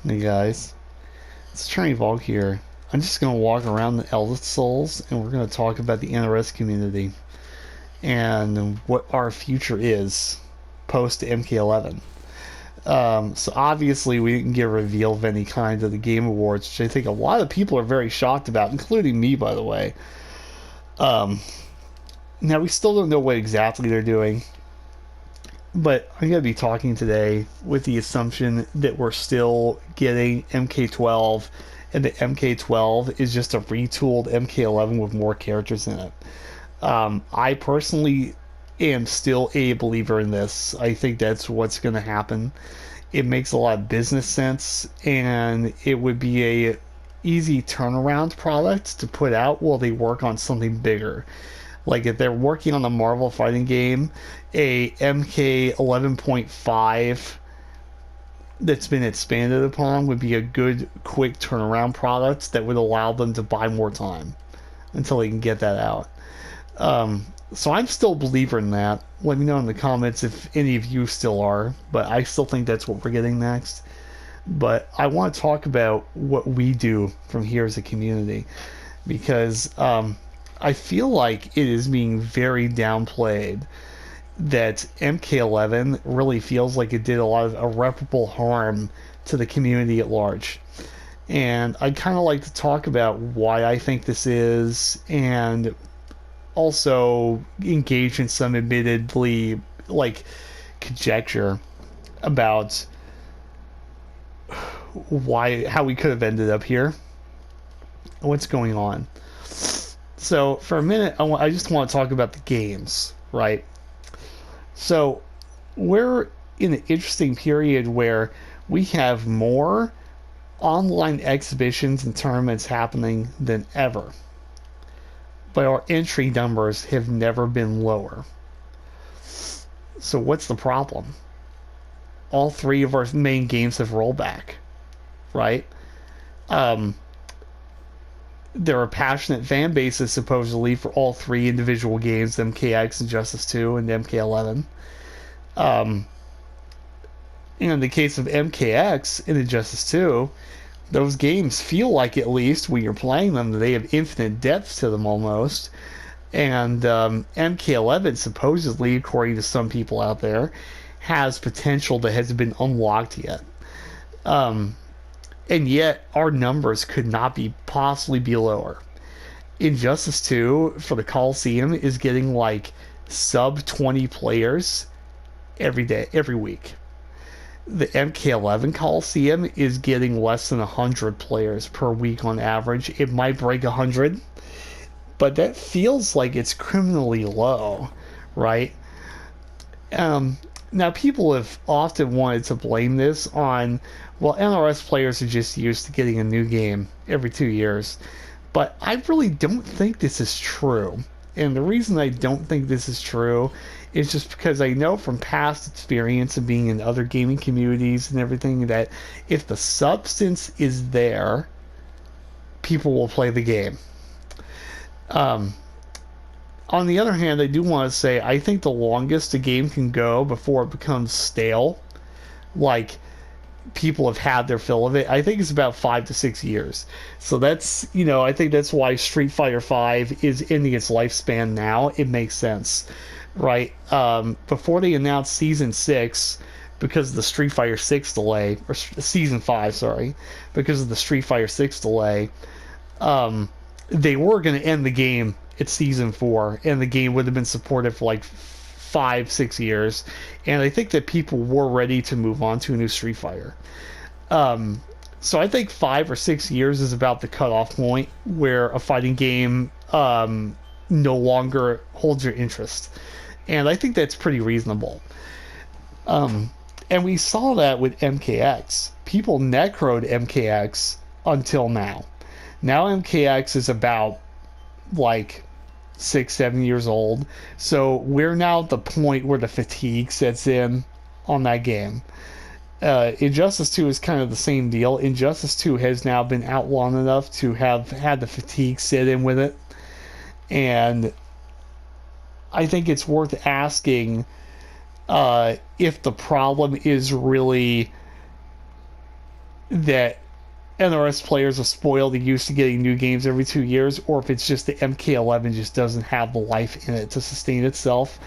Hey guys, it's Trinity Volk here. I'm just going to walk around the Elder Souls and we're going to talk about the NRS community and what our future is post MK11. So obviously we didn't get a reveal of any kind of the Game Awards, which I think a lot of people are very shocked about, including me, by the way. Um, Now we still don't know what exactly they're doing, but I'm going to be talking today with the assumption that we're still getting MK12 and the MK12 is just a retooled MK11 with more characters in it. I personally am still a believer in this. I think that's what's going to happen. It makes a lot of business sense, and it would be a easy turnaround product to put out while they work on something bigger. Like if they're working on the Marvel fighting game, a MK 11.5 that's been expanded upon would be a good quick turnaround product that would allow them to buy more time until they can get that out. So I'm still a believer in that. Let me know in the comments if any of you still are, but I still think that's what we're getting next. But I want to talk about what we do from here as a community because I feel like it is being very downplayed that MK11 really feels like it did a lot of irreparable harm to the community at large. And I'd kind of like to talk about why I think this is and also engage in some admittedly like conjecture about how we could have ended up here, what's going on. So for a minute, I just want to talk about the games, right? So we're in an interesting period where we have more online exhibitions and tournaments happening than ever, but our entry numbers have never been lower. So what's the problem? All three of our main games have rollback, right? Um, there are passionate fan bases supposedly for all three individual games, MKX, Injustice 2, and MK11. Um, in the case of MKX and Injustice 2, those games feel like, at least when you're playing them, they have infinite depth to them almost. And MK11, supposedly, according to some people out there, has potential that hasn't been unlocked yet. Um, and yet, our numbers could not be possibly be lower. Injustice 2 for the Coliseum is getting like sub 20 players every day, every week. The MK11 Coliseum is getting less than 100 players per week on average. It might break 100, but that feels like it's criminally low, right? Now, people have often wanted to blame this on, well, NRS players are just used to getting a new game every 2 years. But I really don't think this is true. And the reason I don't think this is true is just because I know from past experience of being in other gaming communities and everything that if the substance is there, people will play the game. Um, on the other hand, I do want to say I think the longest a game can go before it becomes stale, like people have had their fill of it, I think it's about 5 to 6 years. So that's, I think that's why Street Fighter V is ending its lifespan now. It makes sense, right? Before they announced Season 6, because of the Street Fighter 6 delay, or Season 5, sorry, because of the Street Fighter 6 delay, they were going to end the game at Season 4, and the game would have been supported for like 5, 6 years, and I think that people were ready to move on to a new Street Fighter. So I think 5 or 6 years is about the cutoff point where a fighting game no longer holds your interest, and I think that's pretty reasonable. And we saw that with MKX. People necroed MKX until now. Now MKX is about like 6, 7 years old. So we're now at the point where the fatigue sets in on that game. Injustice 2 is kind of the same deal. Injustice 2 has now been out long enough to have had the fatigue sit in with it. And I think it's worth asking if the problem is really that NRS players are spoiled and used to getting new games every 2 years, or if it's just the MK11 just doesn't have the life in it to sustain itself.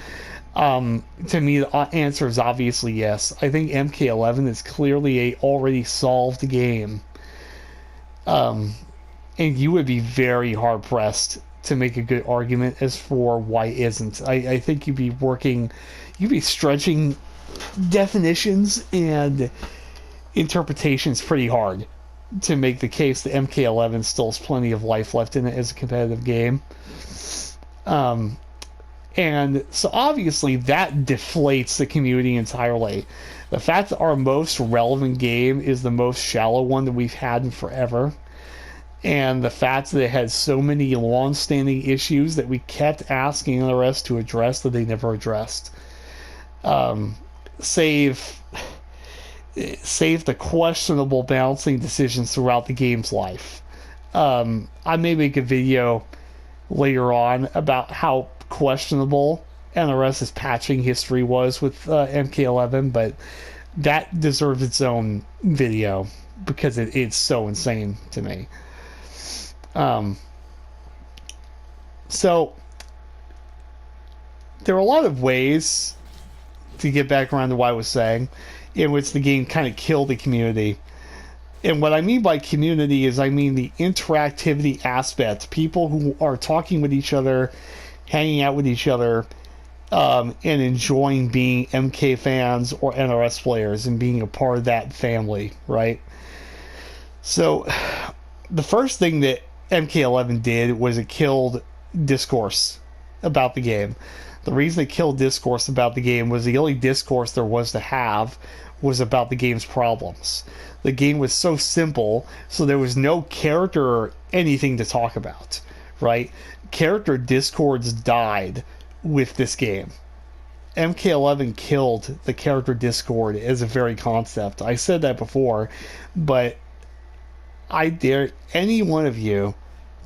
To me, the answer is obviously yes. I think MK11 is clearly a already solved game, and you would be very hard pressed to make a good argument as for why isn't. I think you'd be stretching definitions and interpretations pretty hard to make the case that MK11 still has plenty of life left in it as a competitive game. And so obviously that deflates the community entirely. The fact that our most relevant game is the most shallow one that we've had in forever, and the fact that it had so many long-standing issues that we kept asking NRS to address that they never addressed. Save the questionable balancing decisions throughout the game's life. I may make a video later on about how questionable NRS's patching history was with MK11, but that deserves its own video because it's so insane to me. So there are a lot of ways to get back around to what I was saying in which the game kind of killed the community. And what I mean by community is I mean the interactivity aspect. People who are talking with each other, hanging out with each other, and enjoying being MK fans or NRS players and being a part of that family, right? So the first thing that MK11 did was it killed discourse about the game. The reason it killed discourse about the game was the only discourse there was to have was about the game's problems. The game was so simple, so there was no character or anything to talk about, right? Character discords died with this game. MK11 killed the character discord as a very concept. I said that before, but I dare any one of you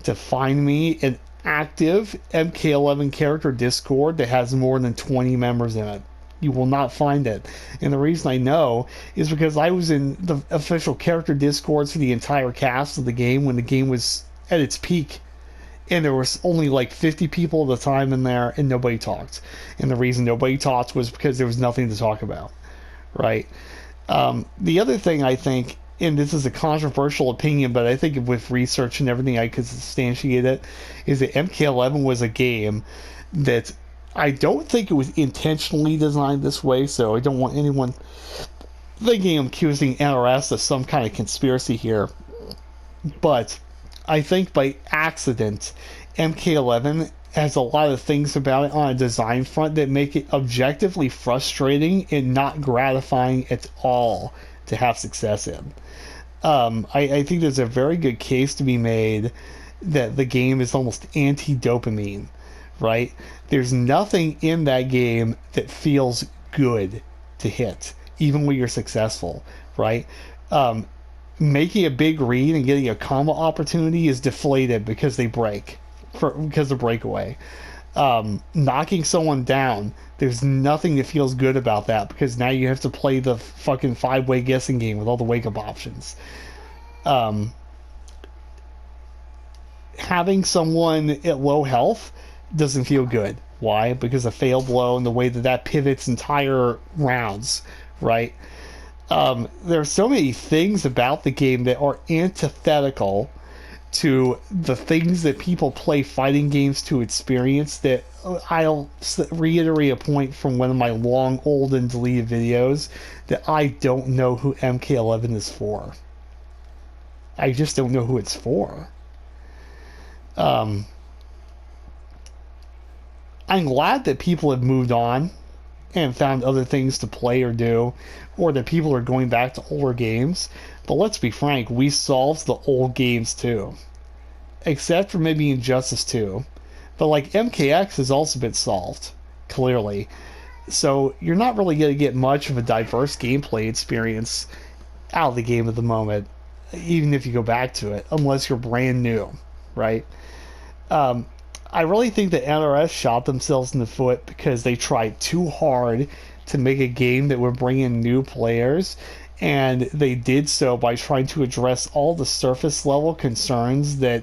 to find me an active MK11 character Discord that has more than 20 members in it. You will not find it. And the reason I know is because I was in the official character Discords for the entire cast of the game when the game was at its peak. And there was only like 50 people at the time in there, and nobody talked. And the reason nobody talked was because there was nothing to talk about, right? The other thing I think, and this is a controversial opinion, but I think with research and everything I could substantiate it, is that MK11 was a game that I don't think it was intentionally designed this way, so I don't want anyone thinking I'm accusing NRS of some kind of conspiracy here. But I think by accident, MK11 has a lot of things about it on a design front that make it objectively frustrating and not gratifying at all to have success in. I think there's a very good case to be made that the game is almost anti-dopamine, right? There's nothing in that game that feels good to hit, even when you're successful, right? Making a big read and getting a combo opportunity is deflated because they break, because of breakaway. Knocking someone down, there's nothing that feels good about that because now you have to play the fucking 5-way guessing game with all the wake-up options. Having someone at low health doesn't feel good. Why? Because a fail blow and the way that pivots entire rounds, right? There are so many things about the game that are antithetical to the things that people play fighting games to experience that I'll reiterate a point from one of my long, old, and deleted videos that I don't know who MK11 is for. I just don't know who it's for. I'm glad that people have moved on and found other things to play or do, or that people are going back to older games. But let's be frank, we solved the old games too. Except for maybe Injustice 2. But like MKX has also been solved, clearly. So you're not really going to get much of a diverse gameplay experience out of the game at the moment, even if you go back to it, unless you're brand new, right? I really think that NRS shot themselves in the foot because they tried too hard to make a game that would bring in new players And they did so by trying to address all the surface level concerns that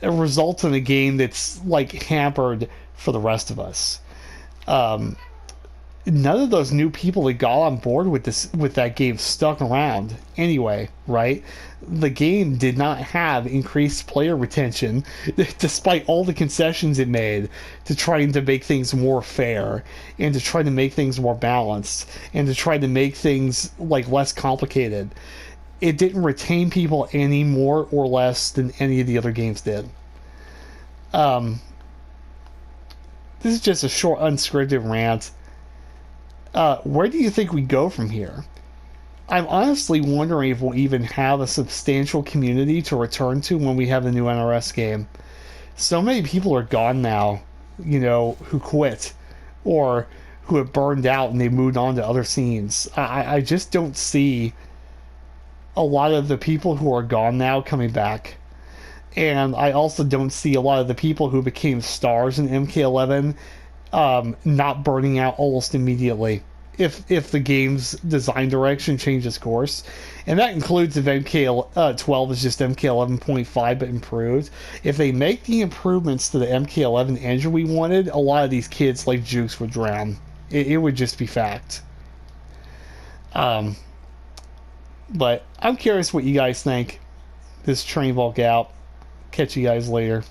result in a game that's like hampered for the rest of us. Um, None of those new people that got on board with that game stuck around anyway, right? The game did not have increased player retention despite all the concessions it made to trying to make things more fair and to try to make things more balanced and to try to make things like less complicated. It didn't retain people any more or less than any of the other games did. um this is just a short unscripted rant. Where do you think we go from here? I'm honestly wondering if we'll even have a substantial community to return to when we have a new NRS game. So many people are gone now, who quit or who have burned out and they moved on to other scenes. I just don't see a lot of the people who are gone now coming back. And I also don't see a lot of the people who became stars in MK11 not burning out almost immediately if the game's design direction changes course. And that includes if MK12 is just MK11.5 but improved. If they make the improvements to the MK11 engine we wanted, a lot of these kids like Jukes would drown. It would just be fact. Um, but I'm curious what you guys think. This train walk out. Catch you guys later.